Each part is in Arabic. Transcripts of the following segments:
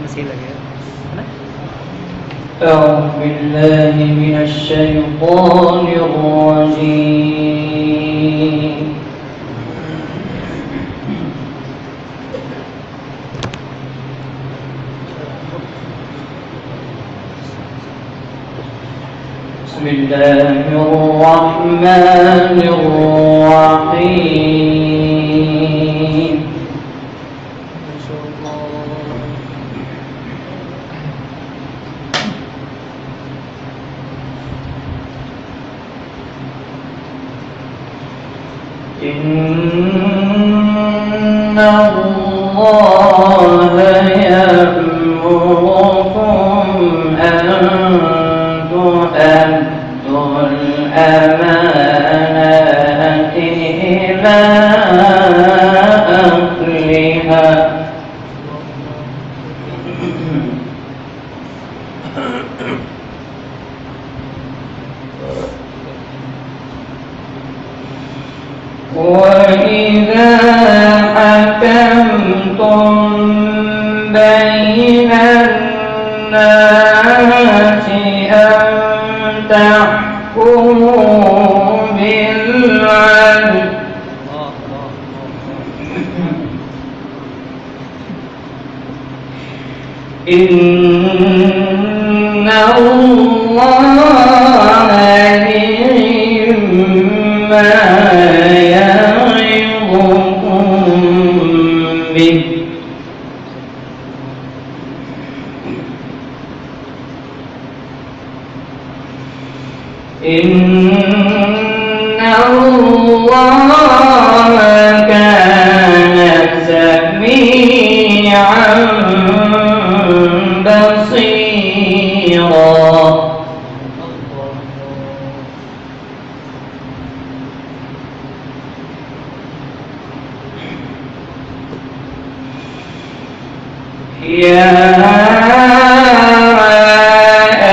masih lagi ya. أعوذ بالله من الشيطان الرجيم. بسم الله الرحمن الرحيم. إن الله يأمركم أن تؤدوا الأمانات إلى أهلها وإذا حكمتم بين الناس أن تحكموا بالعدل إن الله نعم يعظكم به إن الله كان سميعا بصيرا. يا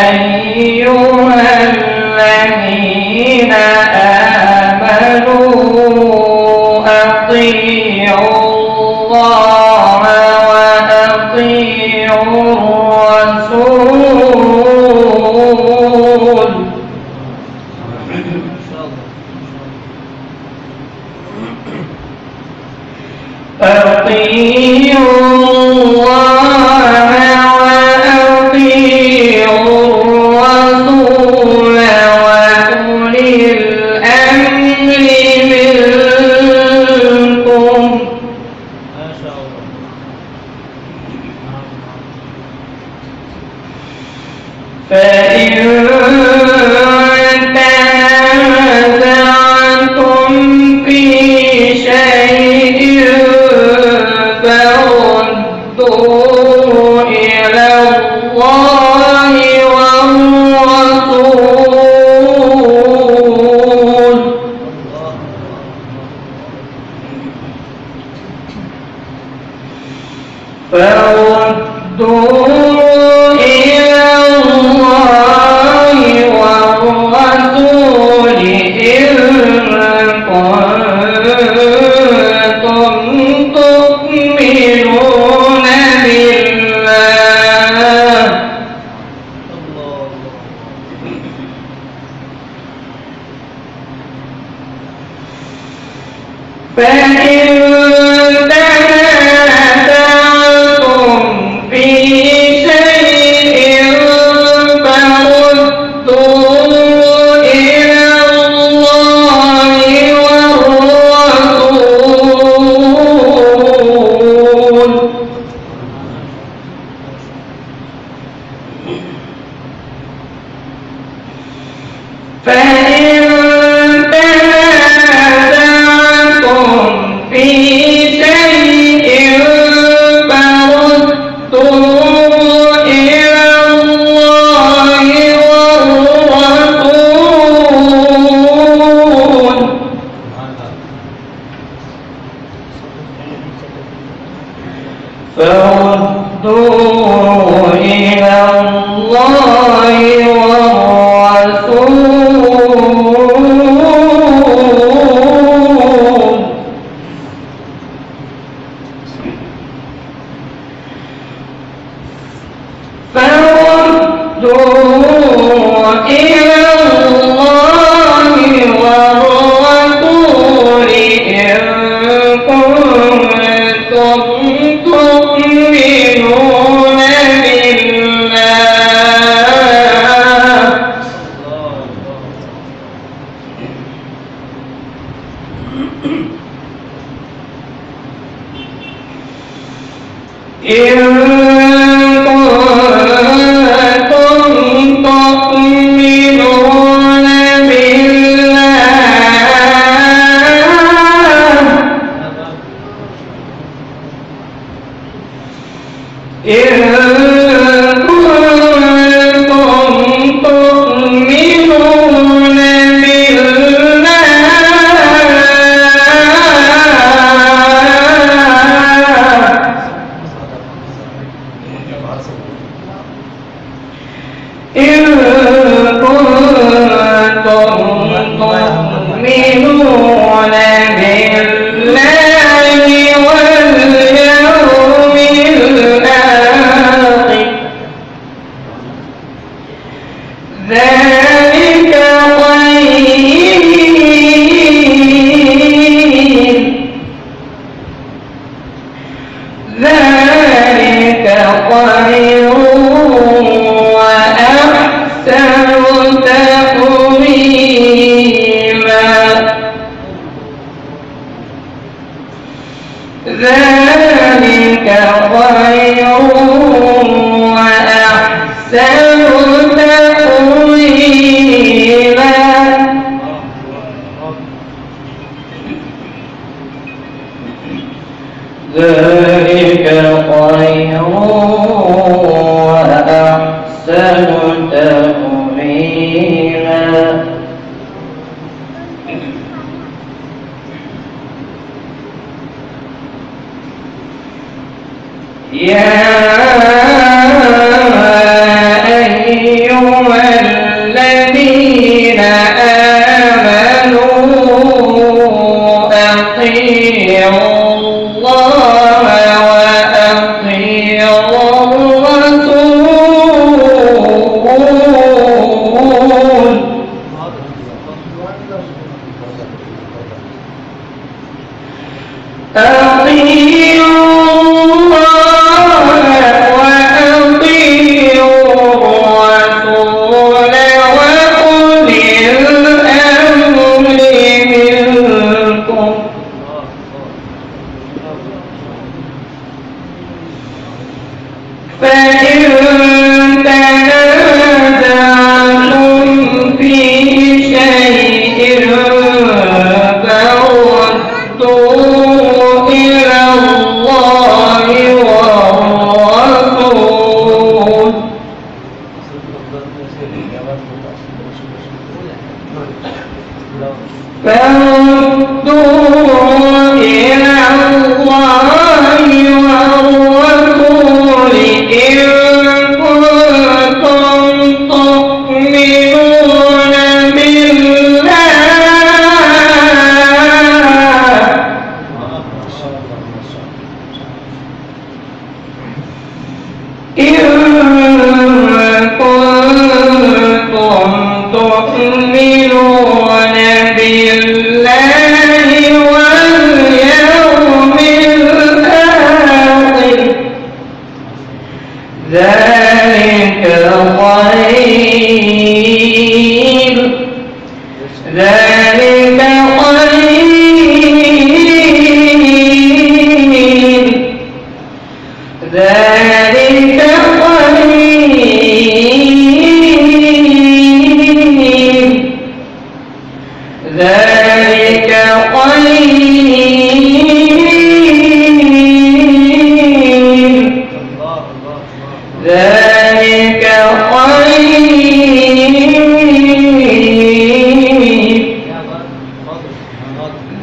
أيها الذين آمنوا أطيعوا الله وأطيعوا الرسول أطيعوا الله وأطيعوا الرسول وأولي الأمر منكم فإن تنازعتم في شيء فردوه إلى الله والرسول إن كنتم تؤمنون بالله فإن تنازعتم في شيء فردوه إلى الله والرسول فإن تنازعتم في شيء فردوه إلى الله والرسول فردوه إلى الله والرسول فردوا إلى الله والرسول إن كنتم تؤمنون ذلك خير وأحسن تأويلا. ذلك خير وأحسن تأويلا. يا أيها الذين آمنوا أطيعوا الله وأطيعوا الرسول. فإن تنازعتم في شيء فردوه إلى الله والرسول. فردوه إلى الله والرسول إن كنتم تؤمنون بالله واليوم الآخر. ذلك خير. ذلك خير. ذلك خير. ذلك خير. ذلك خير.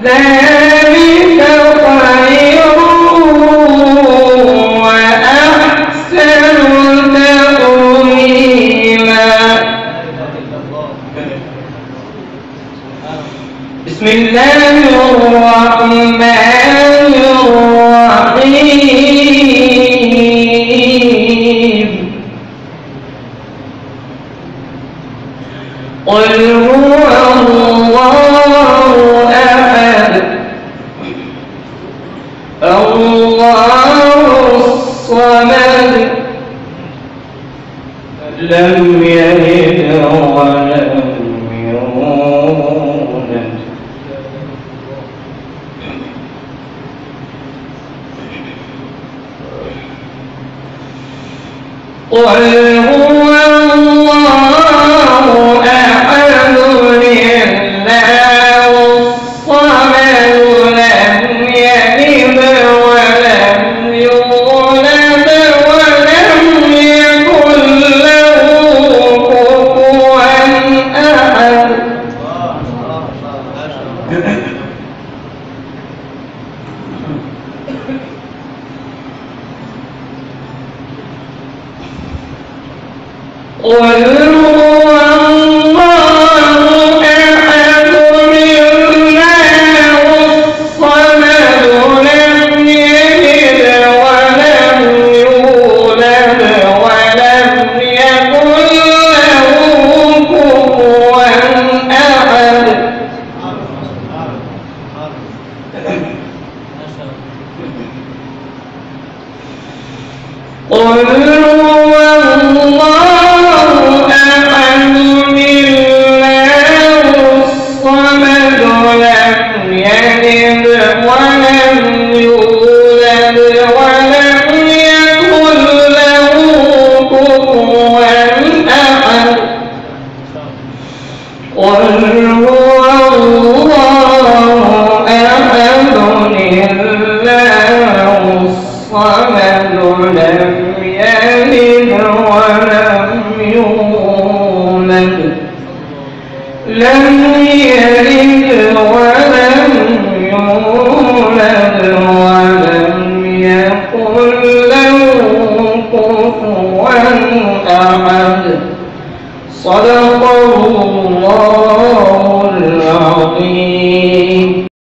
ذلك خير وأحسن تأويلا. بسم الله الرحمن الرحيم. قل هو الله أحد الله الصمد لم يلد ولم يولد قل هو الله أحد الله الصمد لم يلد ولم يولد ولم يكن له كفوا أحد قل هو الله أحد الله الصمد لم يلد ولم يولد ولم يكن له كفوا أحد قل هو الله أحد الله الصمد لم يلد ولم يولد ولم يكن له كفوا أحد قل هو الله أحد الله الصمد لم يلد ولم يولد لم يلد ولم يولد ولم يكن له كفوا أحد صدق الله